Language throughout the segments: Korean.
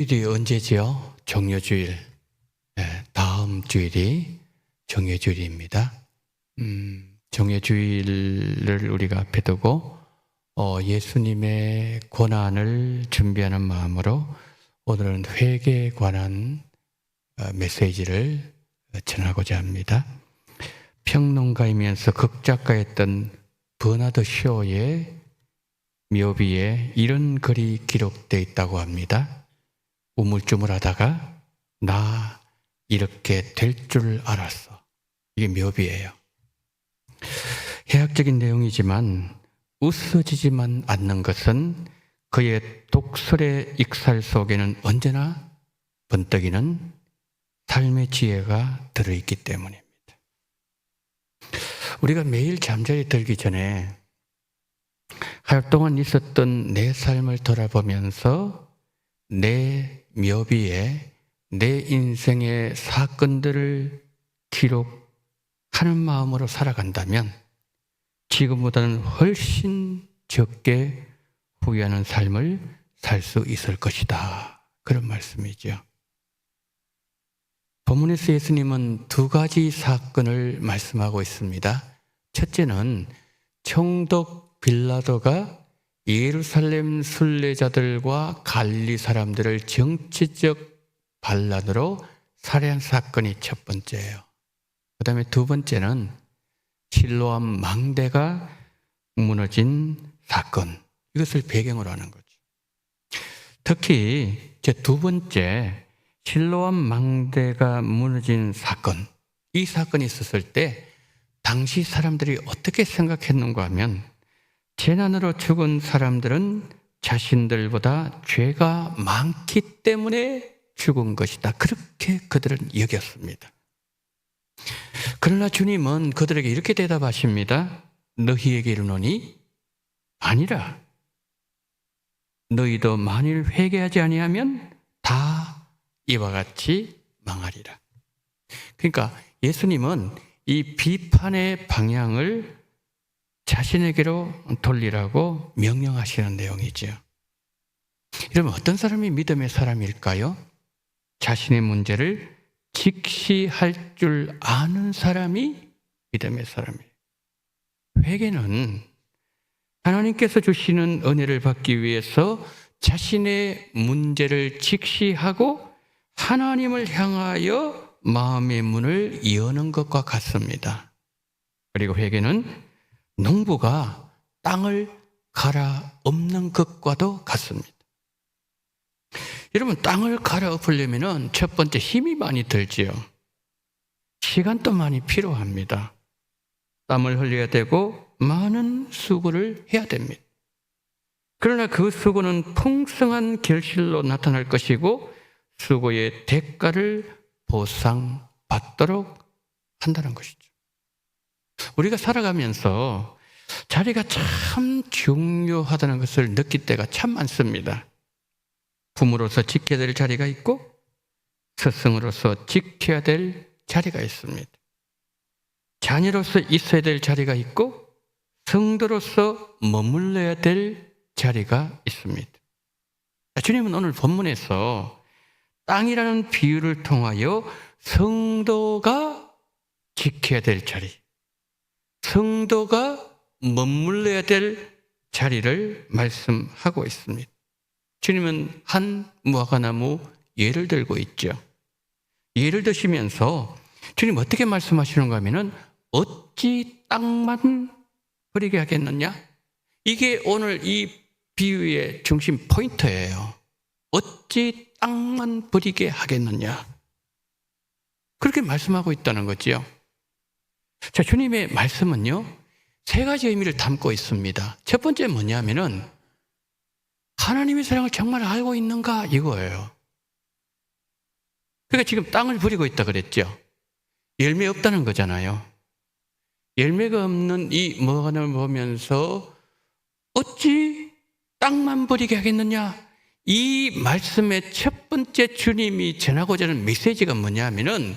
주일이 언제지요? 정묘주일. 네, 다음 주일이 정묘주일입니다. 정묘주일을 우리가 앞에 두고 예수님의 고난을 준비하는 마음으로 오늘은 회개에 관한 메시지를 전하고자 합니다. 평론가이면서 극작가였던 버나드 쇼의 묘비에 이런 글이 기록되어 있다고 합니다. 우물쭈물하다가 나 이렇게 될 줄 알았어. 이게 묘비예요. 해학적인 내용이지만 웃어지지만 않는 것은 그의 독설의 익살 속에는 언제나 번뜩이는 삶의 지혜가 들어있기 때문입니다. 우리가 매일 잠자리 들기 전에 하루 동안 있었던 내 삶을 돌아보면서 내 묘비에 내 인생의 사건들을 기록하는 마음으로 살아간다면 지금보다는 훨씬 적게 후회하는 삶을 살 수 있을 것이다. 그런 말씀이죠. 본문에서 예수님은 두 가지 사건을 말씀하고 있습니다. 첫째는 총독 빌라도가 예루살렘 순례자들과 갈릴리 사람들을 정치적 반란으로 살해한 사건이 첫 번째예요. 그 다음에 두 번째는 실로암 망대가 무너진 사건, 이것을 배경으로 하는 거죠. 특히 제 두 번째 실로암 망대가 무너진 사건, 이 사건이 있었을 때 당시 사람들이 어떻게 생각했는가 하면 재난으로 죽은 사람들은 자신들보다 죄가 많기 때문에 죽은 것이다. 그렇게 그들은 여겼습니다. 그러나 주님은 그들에게 이렇게 대답하십니다. 너희에게 이르노니 아니라 너희도 만일 회개하지 아니하면 다 이와 같이 망하리라. 그러니까 예수님은 이 비판의 방향을 자신에게로 돌리라고 명령하시는 내용이죠. 이러면 어떤 사람이 믿음의 사람일까요? 자신의 문제를 직시할 줄 아는 사람이 믿음의 사람이에요. 회개는 하나님께서 주시는 은혜를 받기 위해서 자신의 문제를 직시하고 하나님을 향하여 마음의 문을 여는 것과 같습니다. 그리고 회개는 농부가 땅을 갈아엎는 것과도 같습니다. 여러분, 땅을 갈아엎으려면 첫 번째 힘이 많이 들지요. 시간도 많이 필요합니다. 땀을 흘려야 되고 많은 수고를 해야 됩니다. 그러나 그 수고는 풍성한 결실로 나타날 것이고 수고의 대가를 보상받도록 한다는 것이죠. 우리가 살아가면서 자리가 참 중요하다는 것을 느낄 때가 참 많습니다. 부모로서 지켜야 될 자리가 있고 스승으로서 지켜야 될 자리가 있습니다. 자녀로서 있어야 될 자리가 있고 성도로서 머물러야 될 자리가 있습니다. 주님은 오늘 본문에서 땅이라는 비유를 통하여 성도가 지켜야 될 자리, 성도가 머물러야 될 자리를 말씀하고 있습니다. 주님은 한 무화과나무 예를 들고 있죠. 예를 드시면서 주님 어떻게 말씀하시는가 하면은 어찌 땅만 버리게 하겠느냐? 이게 오늘 이 비유의 중심 포인트예요. 어찌 땅만 버리게 하겠느냐? 그렇게 말씀하고 있다는 거죠. 자, 주님의 말씀은요, 세 가지 의미를 담고 있습니다. 첫 번째 뭐냐면은 하나님의 사랑을 정말 알고 있는가 이거예요. 그러니까 지금 땅을 버리고 있다 그랬죠. 열매 없다는 거잖아요. 열매가 없는 이 무화과나무를 보면서 어찌 땅만 버리게 하겠느냐? 이 말씀의 첫 번째 주님이 전하고자 하는 메시지가 뭐냐면은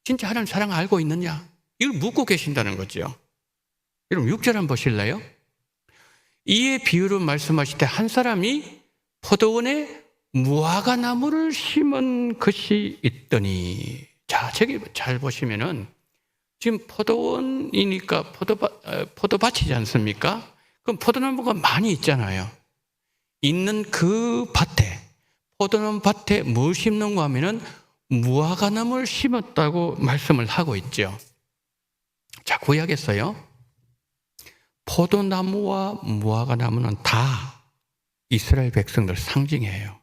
진짜 하나님 사랑을 알고 있느냐? 이걸 묻고 계신다는 거죠. 여러분 6절 한번 보실래요? 이의 비유로 말씀하실 때 한 사람이 포도원에 무화과 나무를 심은 것이 있더니. 자, 저기 잘 보시면은 지금 포도원이니까 포도밭이지 않습니까? 그럼 포도나무가 많이 있잖아요. 있는 그 밭에, 포도나무 밭에 뭘 심는가 하면은 무화과 나무를 심었다고 말씀을 하고 있죠. 자, 구약에서요, 포도나무와 무화과 나무는 다 이스라엘 백성들 상징이에요.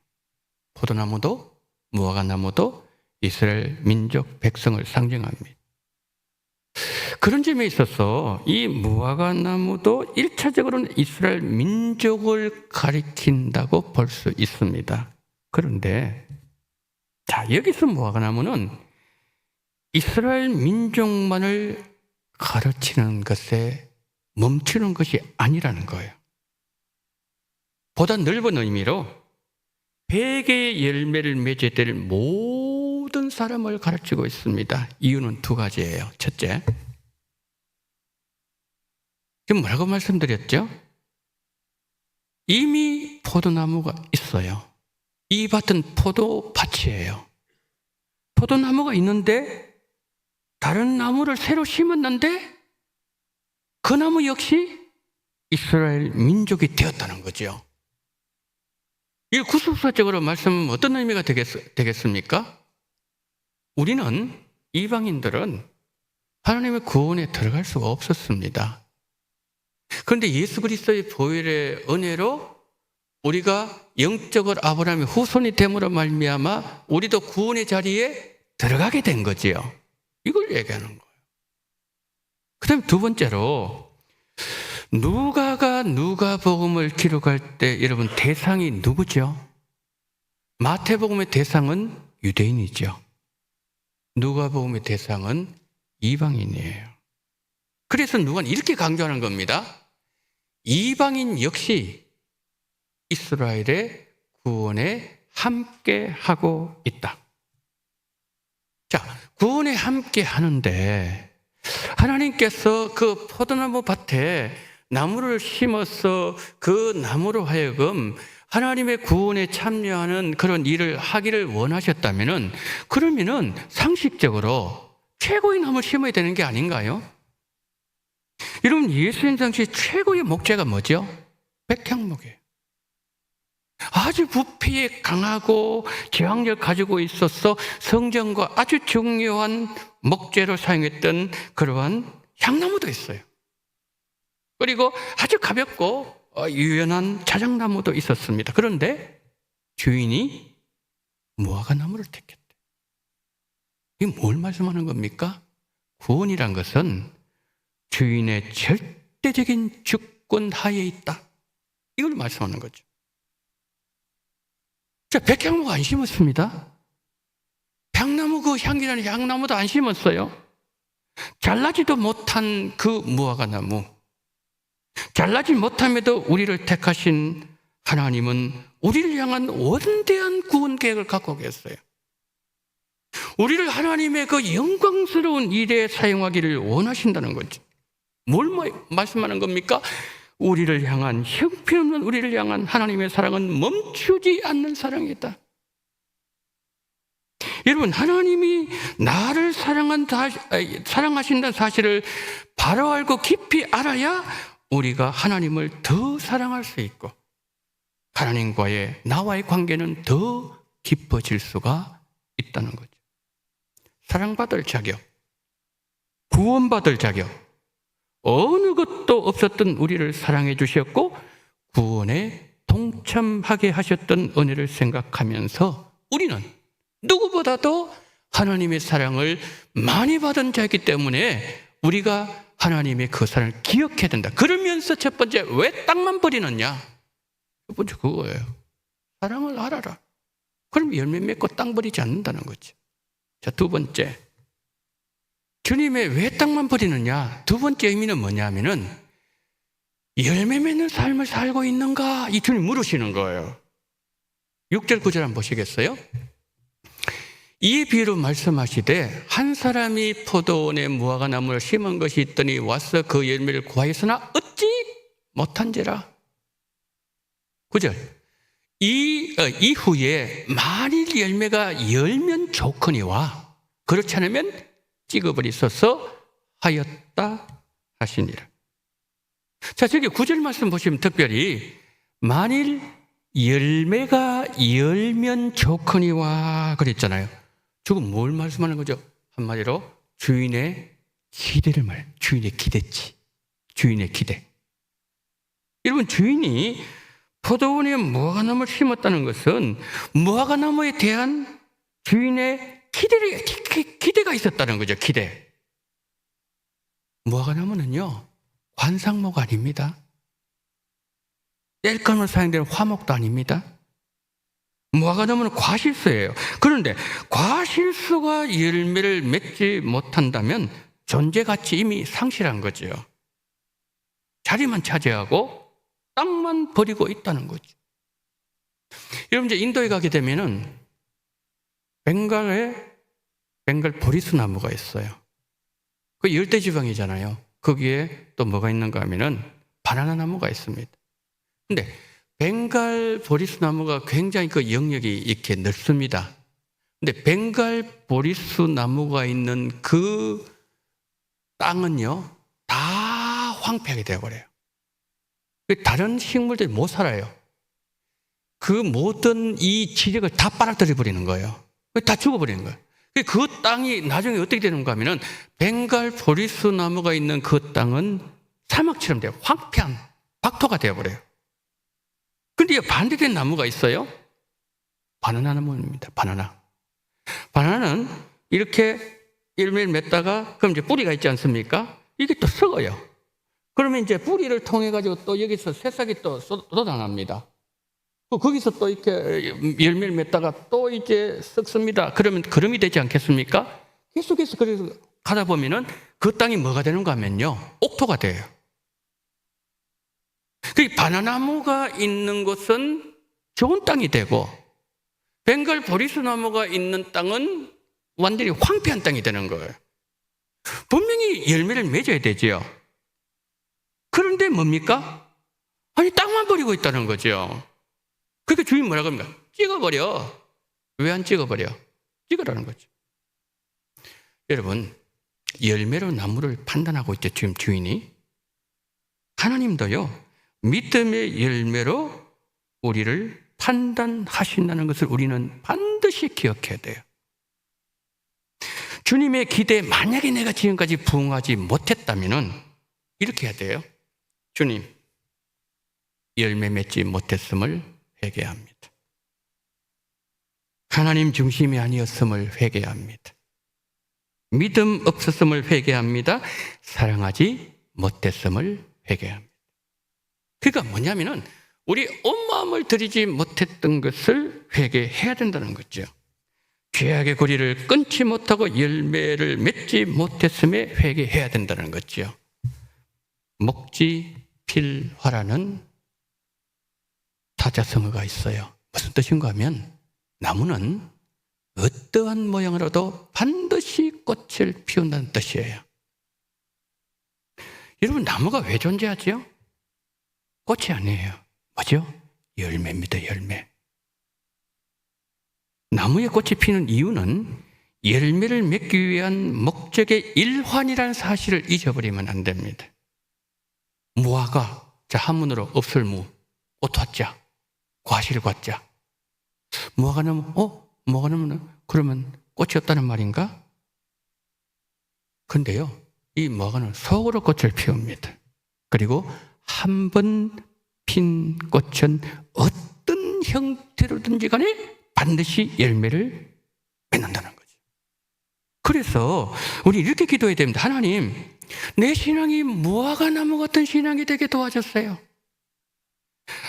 포도나무도 무화과 나무도 이스라엘 민족 백성을 상징합니다. 그런 점에 있어서 이 무화과 나무도 1차적으로는 이스라엘 민족을 가리킨다고 볼 수 있습니다. 그런데 자, 여기서 무화과 나무는 이스라엘 민족만을 가르치는 것에 멈추는 것이 아니라는 거예요. 보다 넓은 의미로 100개의 열매를 맺게 될 모든 사람을 가르치고 있습니다. 이유는 두 가지예요. 첫째, 지금 뭐라고 말씀드렸죠? 이미 포도나무가 있어요. 이 밭은 포도밭이에요. 포도나무가 있는데 다른 나무를 새로 심었는데 그 나무 역시 이스라엘 민족이 되었다는 거죠. 이 구속사적으로 말씀은 어떤 의미가 되겠습니까? 우리는, 이방인들은 하나님의 구원에 들어갈 수가 없었습니다. 그런데 예수 그리스도의 보혈의 은혜로 우리가 영적으로 아브라함의 후손이 됨으로 말미암아 우리도 구원의 자리에 들어가게 된 거지요. 이걸 얘기하는 거예요. 그 다음에 두 번째로, 누가가 누가복음을 기록할 때 여러분 대상이 누구죠? 마태복음의 대상은 유대인이죠. 누가복음의 대상은 이방인이에요. 그래서 누가는 이렇게 강조하는 겁니다. 이방인 역시 이스라엘의 구원에 함께하고 있다. 자, 구원에 함께 하는데 하나님께서 그 포도나무 밭에 나무를 심어서 그 나무로 하여금 하나님의 구원에 참여하는 그런 일을 하기를 원하셨다면은, 그러면은 상식적으로 최고의 나무를 심어야 되는 게 아닌가요? 여러분, 예수님 당시 최고의 목재가 뭐죠? 백향목이에요. 아주 부패에 강하고 저항력 가지고 있어서 성전과 아주 중요한 목재로 사용했던 그러한 향나무도 있어요. 그리고 아주 가볍고 유연한 자작나무도 있었습니다. 그런데 주인이 무화과 나무를 택했대. 이게 뭘 말씀하는 겁니까? 구원이란 것은 주인의 절대적인 주권 하에 있다. 이걸 말씀하는 거죠. 자, 백향목을 안 심었습니다. 향나무, 그 향기라는 향나무도 안 심었어요. 잘나지도 못한 그 무화과 나무, 잘나지 못함에도 우리를 택하신 하나님은 우리를 향한 원대한 구원 계획을 갖고 계세요. 우리를 하나님의 그 영광스러운 일에 사용하기를 원하신다는 거죠. 뭘 말씀하는 겁니까? 우리를 향한, 형편없는 우리를 향한 하나님의 사랑은 멈추지 않는 사랑이다. 여러분, 하나님이 나를 사랑하신다는 사실을 바로 알고 깊이 알아야 우리가 하나님을 더 사랑할 수 있고 하나님과의, 나와의 관계는 더 깊어질 수가 있다는 거죠. 사랑받을 자격, 구원받을 자격, 어느 것도 없었던 우리를 사랑해 주셨고 구원에 동참하게 하셨던 은혜를 생각하면서 우리는 누구보다도 하나님의 사랑을 많이 받은 자이기 때문에 우리가 하나님의 그 사랑을 기억해야 된다. 그러면서 첫 번째, 왜 땅만 버리느냐? 첫 번째 그거예요. 사랑을 알아라. 그럼 열매 맺고 땅 버리지 않는다는 거죠. 자, 두 번째, 주님의 왜 땅만 버리느냐? 두 번째 의미는 뭐냐면은 열매 맺는 삶을 살고 있는가? 이 주님 물으시는 거예요. 6절 9절 한번 보시겠어요? 이 비유로 말씀하시되 한 사람이 포도원에 무화과 나무를 심은 것이 있더니 와서 그 열매를 구하였으나 얻지 못한지라. 9절, 이후에 만일 열매가 열면 좋거니와 그렇지 않으면 찍어버리소서 하였다 하시니라. 자, 저기 9절 말씀 보시면 특별히 만일 열매가 열면 좋거니와 그랬잖아요. 저건 뭘 말씀하는 거죠? 한마디로 주인의 기대를 주인의 기대치. 주인의 기대. 여러분, 주인이 포도원에 무화과나무를 심었다는 것은 무화과나무에 대한 주인의 기대가 있었다는 거죠. 기대. 무화과나무는요, 관상목 아닙니다. 땔감으로 사용되는 화목도 아닙니다. 무화과나무는 과실수예요. 그런데 과실수가 열매를 맺지 못한다면 존재가치 이미 상실한 거죠. 자리만 차지하고 땅만 버리고 있다는 거죠. 여러분, 이제 인도에 가게 되면은 벵갈 보리수 나무가 있어요. 그 열대지방이잖아요. 거기에 또 뭐가 있는가 하면은 바나나 나무가 있습니다. 근데 벵갈 보리수 나무가 굉장히 그 영역이 이렇게 넓습니다. 근데 벵갈 보리수 나무가 있는 그 땅은요, 다 황폐하게 되어버려요. 다른 식물들이 못 살아요. 그 모든 이 지력을 다 빨아들여 버리는 거예요. 다 죽어버리는 거예요. 그 땅이 나중에 어떻게 되는가 하면은 벵갈 보리수 나무가 있는 그 땅은 사막처럼 돼요. 황폐한 박토가 되어버려요. 근데 반대된 나무가 있어요. 바나나 나무입니다. 바나나는 이렇게 열매를 맺다가 그럼 이제 뿌리가 있지 않습니까? 이게 또 썩어요. 그러면 이제 뿌리를 통해 가지고 또 여기서 새싹이 또 쏟아납니다. 거기서 또 이렇게 열매를 맺다가 또 이제 썩습니다. 그러면 거름이 되지 않겠습니까? 계속해서 그래서 가다 보면은 그 땅이 뭐가 되는가 하면요, 옥토가 돼요. 그 바나나무가 있는 곳은 좋은 땅이 되고 벵갈 보리수 나무가 있는 땅은 완전히 황폐한 땅이 되는 거예요. 분명히 열매를 맺어야 되지요. 그런데 뭡니까? 아니, 땅만 버리고 있다는 거죠. 그러니까 주인 뭐라고 합니까? 찍어버려. 왜 안 찍어버려? 찍으라는 거죠. 여러분, 열매로 나무를 판단하고 있죠, 지금 주인이. 하나님도요, 믿음의 열매로 우리를 판단하신다는 것을 우리는 반드시 기억해야 돼요. 주님의 기대에 만약에 내가 지금까지 부응하지 못했다면 이렇게 해야 돼요. 주님, 열매 맺지 못했음을 회개합니다. 하나님 중심이 아니었음을 회개합니다. 믿음 없었음을 회개합니다. 사랑하지 못했음을 회개합니다. 그러니까 뭐냐면은 우리 온 마음을 들이지 못했던 것을 회개해야 된다는 거죠. 죄악의 고리를 끊지 못하고 열매를 맺지 못했음에 회개해야 된다는 거죠. 목지필화라는 타자성어가 있어요. 무슨 뜻인가 하면 나무는 어떠한 모양으로도 반드시 꽃을 피운다는 뜻이에요. 여러분, 나무가 왜 존재하죠? 꽃이 아니에요. 뭐죠? 열매입니다. 열매. 나무에 꽃이 피는 이유는 열매를 맺기 위한 목적의 일환이라는 사실을 잊어버리면 안 됩니다. 무화과, 자, 한문으로 없을무, 오토자, 과실과자. 무화과나무, 무화과나무는 그러면 꽃이 없다는 말인가? 근데요, 이 무화과는 속으로 꽃을 피웁니다. 그리고 한 번 핀 꽃은 어떤 형태로든지 간에 반드시 열매를 맺는다는 거죠. 그래서 우리 이렇게 기도해야 됩니다. 하나님, 내 신앙이 무화과나무 같은 신앙이 되게 도와줬어요.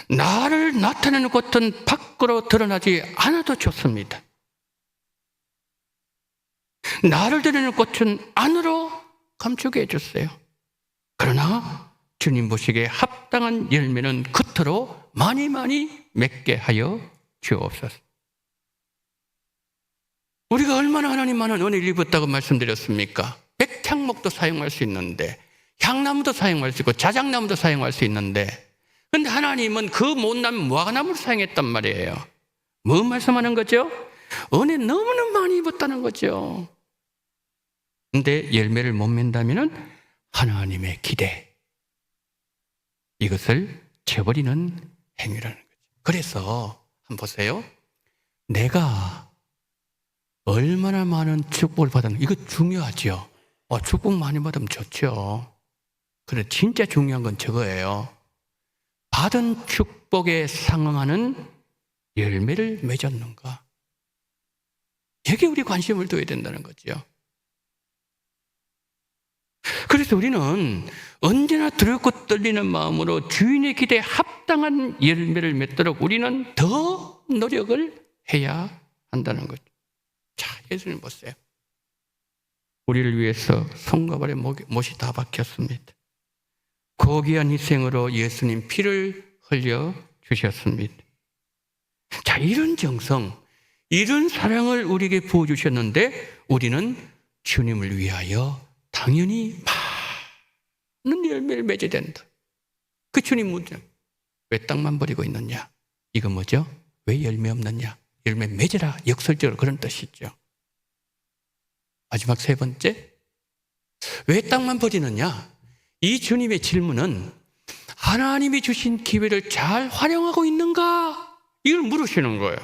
나를 나타내는 것은 밖으로 드러나지 않아도 좋습니다. 나를 드러내는 꽃은 안으로 감추게 해줬어요. 그러나 주님 보시기에 합당한 열매는 겉으로 많이 맺게 하여 주옵소서. 우리가 얼마나 하나님만은 은혜를 입었다고 말씀드렸습니까? 백향목도 사용할 수 있는데, 향나무도 사용할 수 있고 자작나무도 사용할 수 있는데, 근데 하나님은 그 못난 무화과나무를 사용했단 말이에요. 뭐 말씀하는 거죠? 은혜 너무나 많이 입었다는 거죠. 근데 열매를 못 맺는다면 하나님의 기대, 이것을 저버리는 행위라는 거죠. 그래서 한번 보세요. 내가 얼마나 많은 축복을 받았는가, 이거 중요하죠. 축복 많이 받으면 좋죠. 그런데 진짜 중요한 건 저거예요. 받은 축복에 상응하는 열매를 맺었는가? 여기에 우리 관심을 둬야 된다는 거죠. 그래서 우리는 언제나 두렵고 떨리는 마음으로 주인의 기대에 합당한 열매를 맺도록 우리는 더 노력을 해야 한다는 거죠. 자, 예수님 보세요. 우리를 위해서 손과 발에 못이 다 박혔습니다. 고귀한 희생으로 예수님 피를 흘려 주셨습니다. 자, 이런 정성, 이런 사랑을 우리에게 부어주셨는데 우리는 주님을 위하여 당연히 많은 열매를 맺어야 된다. 그 주님 문제, 왜 땅만 버리고 있느냐? 이거 뭐죠? 왜 열매 없느냐? 열매 맺으라, 역설적으로 그런 뜻이죠. 마지막 세 번째, 왜 땅만 버리느냐? 이 주님의 질문은 하나님이 주신 기회를 잘 활용하고 있는가? 이걸 물으시는 거예요.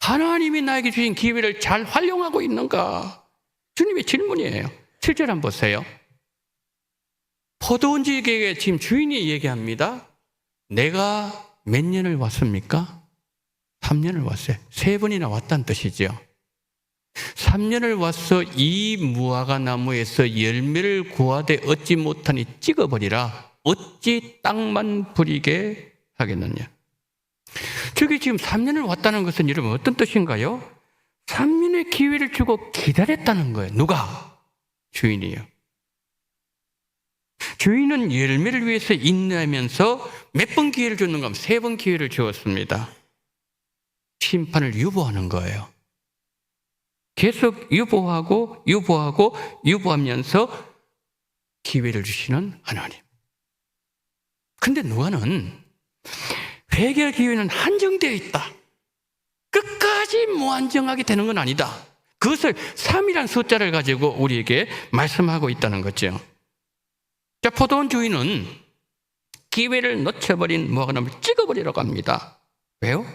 하나님이 나에게 주신 기회를 잘 활용하고 있는가? 주님의 질문이에요. 7절 한번 보세요. 포도원지에게 지금 주인이 얘기합니다. 내가 몇 년을 왔습니까? 3년을 왔어요. 3번이나 왔다는 뜻이죠. 3년을 와서 이 무화과 나무에서 열매를 구하되 얻지 못하니 찍어버리라. 어찌 땅만 부리게 하겠느냐. 저기 지금 3년을 왔다는 것은 여러분 어떤 뜻인가요? 3년의 기회를 주고 기다렸다는 거예요. 누가? 주인이요. 주인은 열매를 위해서 인내하면서 몇 번 기회를 줬는가 하면 3번 기회를 주었습니다. 심판을 유보하는 거예요. 계속 유보하면서 기회를 주시는 하나님. 근데 누가는 회개할 기회는 한정되어 있다. 끝까지 무한정하게 되는 건 아니다. 그것을 3이라는 숫자를 가지고 우리에게 말씀하고 있다는 거죠. 자, 포도원 주인은 기회를 놓쳐버린 무화과나무를 찍어버리라고 합니다. 왜요?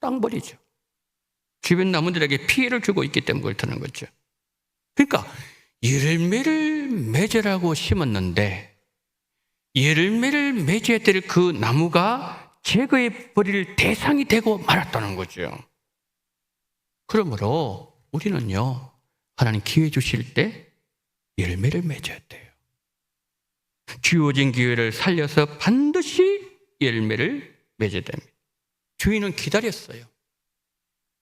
땅 버리죠. 주변 나무들에게 피해를 주고 있기 때문에 그렇다는 거죠. 그러니까 열매를 맺으라고 심었는데 열매를 맺어야 될 그 나무가 제거해 버릴 대상이 되고 말았다는 거죠. 그러므로 우리는요, 하나님 기회 주실 때 열매를 맺어야 돼요. 주어진 기회를 살려서 반드시 열매를 맺어야 됩니다. 주인은 기다렸어요.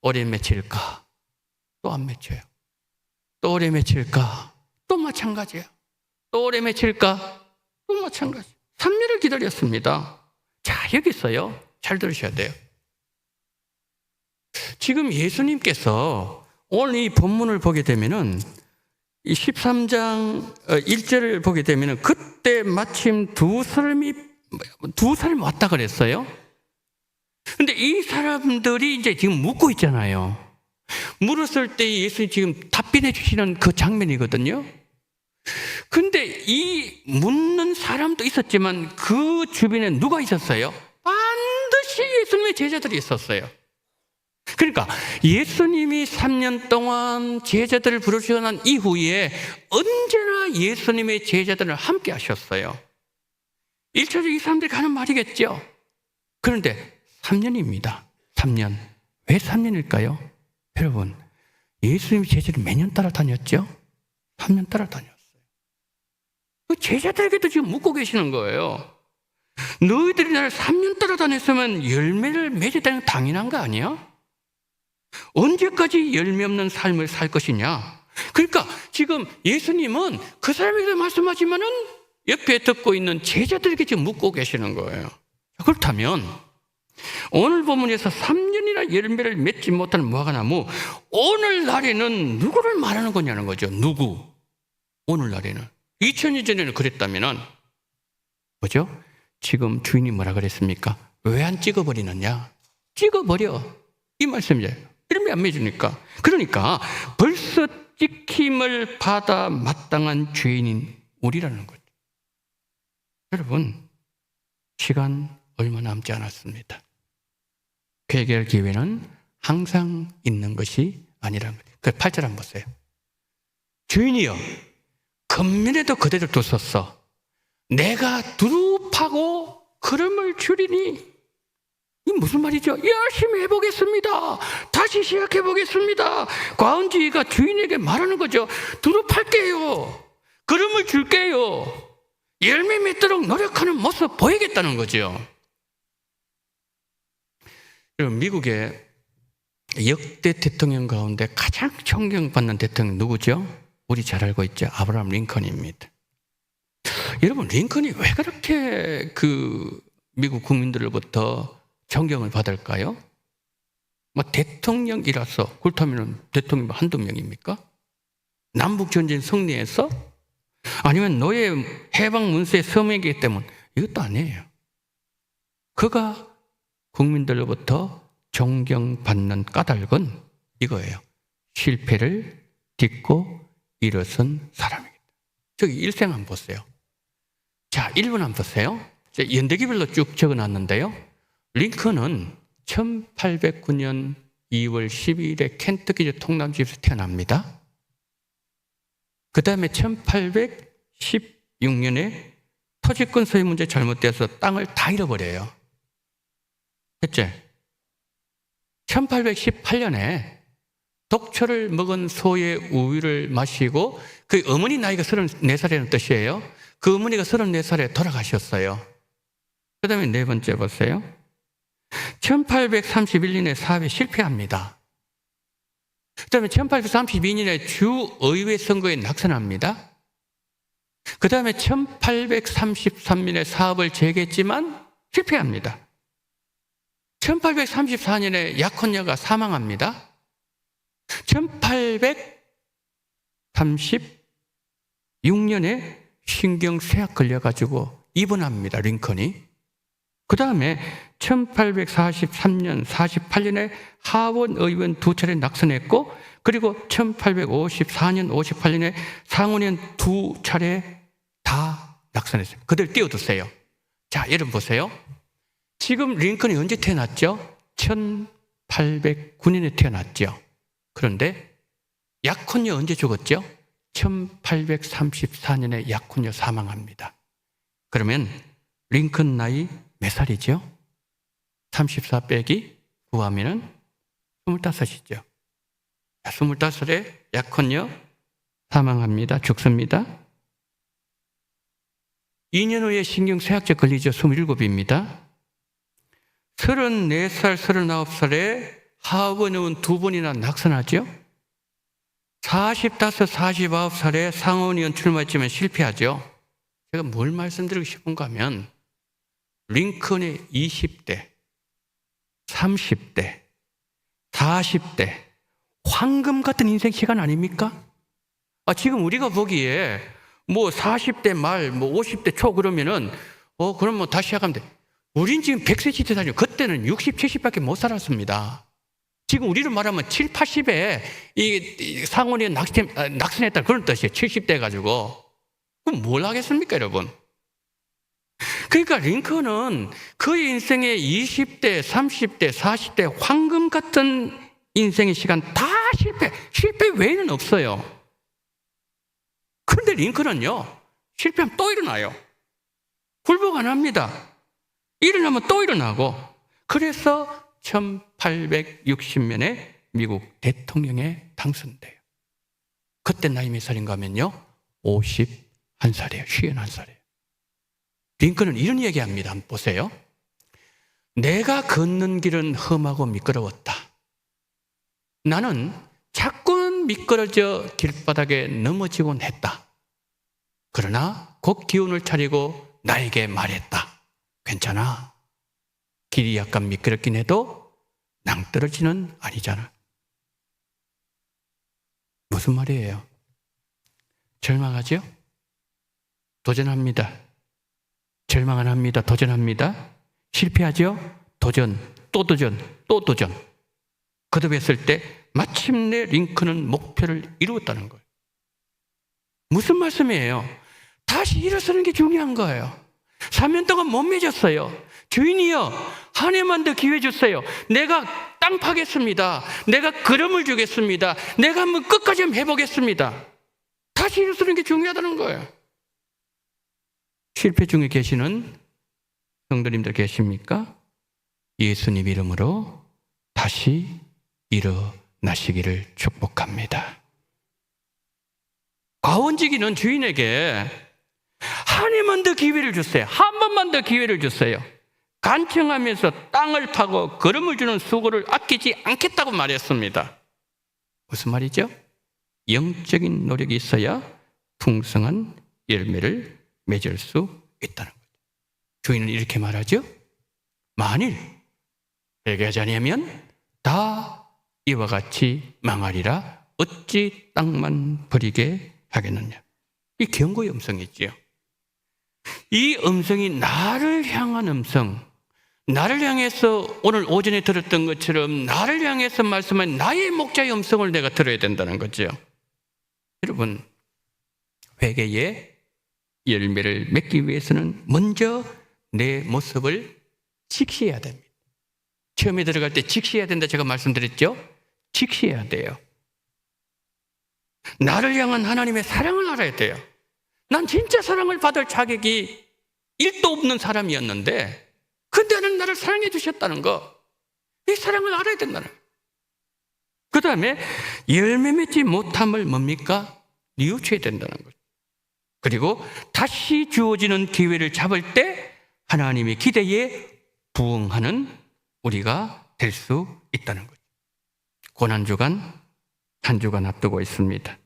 오래 맺힐까? 또 안 맺혀요. 또 오래 맺힐까? 또 마찬가지예요. 또 오래 맺힐까? 또 마찬가지. 3년을 기다렸습니다. 자, 여기서요, 잘 들으셔야 돼요. 지금 예수님께서 오늘 이 본문을 보게 되면은 이 13장 1절을 보게 되면은 그때 마침 두 사람이 왔다 그랬어요. 근데 이 사람들이 이제 지금 묻고 있잖아요. 물었을 때 예수님 지금 답변해 주시는 그 장면이거든요. 근데 이 묻는 사람도 있었지만 그 주변에 누가 있었어요? 반드시 예수님의 제자들이 있었어요. 그러니까 예수님이 3년 동안 제자들을 부르시고 난 이후에 언제나 예수님의 제자들을 함께 하셨어요. 1차적으로 이 사람들이 가는 말이겠죠. 그런데 3년입니다. 3년. 왜 3년일까요? 여러분, 예수님의 제자들이 몇 년 따라다녔죠? 3년 따라다녔어요. 그 제자들에게도 지금 묻고 계시는 거예요. 너희들이 나를 3년 따라다녔으면 열매를 맺어야 되는 거 당연한 거 아니야? 언제까지 열매 없는 삶을 살 것이냐? 그러니까 지금 예수님은 그 사람에게 말씀하지만은 옆에 듣고 있는 제자들에게 지금 묻고 계시는 거예요. 그렇다면 오늘 본문에서 3년이나 열매를 맺지 못하는 무화과나무, 오늘날에는 누구를 말하는 거냐는 거죠. 누구? 오늘날에는 2000년 전에는 그랬다면은 뭐죠? 지금 주인이 뭐라 그랬습니까? 왜 안 찍어버리느냐? 찍어버려. 이 말씀이에요. 이름이 안 맺으니까. 그러니까 벌써 찍힘을 받아 마땅한 죄인인 우리라는 거죠. 여러분, 시간 얼마 남지 않았습니다. 회개할 기회는 항상 있는 것이 아니라는 거죠. 그 8절 한번 보세요. 주인이여, 금면에도 그대를 두소서. 내가 두릅하고 걸음을 줄이니. 이 무슨 말이죠? 열심히 해보겠습니다. 다시 시작해보겠습니다. 과은지가 주인에게 말하는 거죠. 두릅할게요. 걸음을 줄게요. 열매 맺도록 노력하는 모습 보이겠다는 거죠. 여러분, 미국의 역대 대통령 가운데 가장 존경받는 대통령 누구죠? 우리 잘 알고 있죠. 아브라함 링컨입니다. 여러분, 링컨이 왜 그렇게 미국 국민들로부터 존경을 받을까요? 대통령이라서, 그렇다면 대통령 한두 명입니까? 남북전쟁 승리해서? 아니면 노예 해방 문서에 서명이기 때문에? 이것도 아니에요. 그가 국민들로부터 존경받는 까닭은 이거예요. 실패를 딛고 일어선 사람입니다. 저기 일생 한번 보세요. 자, 1번 한번 보세요. 연대기별로 쭉 적어놨는데요. 링컨은 1809년 2월 12일에 켄터키주 통남주에서 태어납니다. 그 다음에 1816년에 토지권 소유 문제 잘못돼서 땅을 다 잃어버려요. 됐죠? 1818년에 독초를 먹은 소의 우유를 마시고 그 어머니 나이가 34살이라는 뜻이에요. 그 어머니가 34살에 돌아가셨어요. 그 다음에 네 번째 보세요. 1831년에 사업에 실패합니다. 그 다음에 1832년에 주의회 선거에 낙선합니다. 그 다음에 1833년에 사업을 재개했지만 실패합니다. 1834년에 약혼녀가 사망합니다. 1836년에 신경쇠약 걸려가지고 입원합니다. 링컨이. 그 다음에 1843년, 48년에 하원 의원 2차례 낙선했고, 그리고 1854년, 58년에 상원의원 2차례 다 낙선했어요. 그들 띄워두세요. 자, 여러분 보세요. 지금 링컨이 언제 태어났죠? 1809년에 태어났죠. 그런데 약혼녀 언제 죽었죠? 1834년에 약혼녀 사망합니다. 그러면 링컨 나이 몇 살이죠? 34 빼기 9하면 25이죠. 25에 약혼녀 사망합니다. 죽습니다. 2년 후에 신경쇠약제 걸리죠. 27입니다. 34살, 39살에 하원의원 2번이나 낙선하죠. 45, 49살에 상원의원 출마했지만 실패하죠. 제가 뭘 말씀드리고 싶은가 하면 링컨의 20대, 30대, 40대 황금 같은 인생 시간 아닙니까? 지금 우리가 보기에 40대 말, 50대 초 그러면은 그럼 다시 시작하면 돼. 우린 지금 100세 시대 다니고 그때는 60, 70밖에 못 살았습니다. 지금 우리로 말하면 7, 80에 이 상원이 낙선했다 그런 뜻이에요. 70대 가지고. 그럼 뭘 하겠습니까, 여러분? 그러니까 링컨은 그의 인생의 20대, 30대, 40대 황금 같은 인생의 시간 다 실패 외에는 없어요. 그런데 링컨은요, 실패하면 또 일어나요. 굴복 안 합니다. 일어나면 또 일어나고. 그래서 1860년에 미국 대통령에 당선돼요. 그때 나이 몇 살인가 하면요, 51살이에요. 51살이에요. 링컨은 이런 얘기합니다. 한번 보세요. 내가 걷는 길은 험하고 미끄러웠다. 나는 자꾸는 미끄러져 길바닥에 넘어지곤 했다. 그러나 곧 기운을 차리고 나에게 말했다. 괜찮아. 길이 약간 미끄럽긴 해도 낭떠러지는 아니잖아. 무슨 말이에요? 절망하죠? 도전합니다. 절망 안 합니다. 도전합니다. 실패하죠? 도전, 또 도전, 또 도전. 거듭했을 때 마침내 링컨은 목표를 이루었다는 거예요. 무슨 말씀이에요? 다시 일어서는 게 중요한 거예요. 3년 동안 못 맺었어요. 주인이여, 한 해만 더 기회 주세요. 내가 땅 파겠습니다. 내가 걸음을 주겠습니다. 내가 한번 끝까지 한번 해보겠습니다. 다시 일어서는 게 중요하다는 거예요. 실패 중에 계시는 성도님들 계십니까? 예수님 이름으로 다시 일어나시기를 축복합니다. 과원지기는 주인에게 한 해만 더 기회를 주세요. 한 번만 더 기회를 주세요. 간청하면서 땅을 파고 걸음을 주는 수고를 아끼지 않겠다고 말했습니다. 무슨 말이죠? 영적인 노력이 있어야 풍성한 열매를 맺을 수 있다는 거죠. 주인은 이렇게 말하죠. 만일 회개하지 아니하면 다 이와 같이 망하리라. 어찌 땅만 버리게 하겠느냐. 이 경고의 음성이지요. 이 음성이 나를 향한 음성, 나를 향해서 오늘 오전에 들었던 것처럼 나를 향해서 말씀한 나의 목자의 음성을 내가 들어야 된다는 거죠. 여러분, 회개의 열매를 맺기 위해서는 먼저 내 모습을 직시해야 됩니다. 처음에 들어갈 때 직시해야 된다 제가 말씀드렸죠? 직시해야 돼요. 나를 향한 하나님의 사랑을 알아야 돼요. 난 진짜 사랑을 받을 자격이 1도 없는 사람이었는데 근데 하나님 나를 사랑해 주셨다는 거, 이 사랑을 알아야 된다는 거예요. 그 다음에 열매 맺지 못함을 뭡니까? 뉘우쳐야 된다는 거죠. 그리고 다시 주어지는 기회를 잡을 때 하나님의 기대에 부응하는 우리가 될 수 있다는 거죠. 고난주간 한 주간 앞두고 있습니다.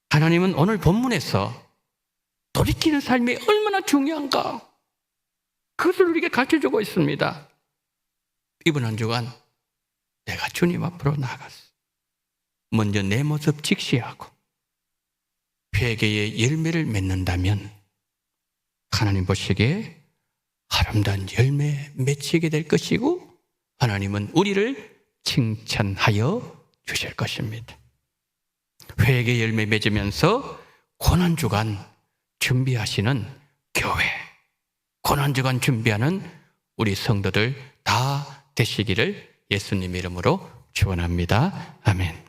하나님은 오늘 본문에서 돌이키는 삶이 얼마나 중요한가, 그것을 우리에게 가르쳐주고 있습니다. 이번 한 주간 내가 주님 앞으로 나아갔어. 먼저 내 모습 직시하고 회개의 열매를 맺는다면 하나님 보시기에 아름다운 열매 맺히게 될 것이고 하나님은 우리를 칭찬하여 주실 것입니다. 회개 열매 맺으면서 고난주간 준비하시는 교회, 고난주간 준비하는 우리 성도들 다 되시기를 예수님 이름으로 축원합니다. 아멘.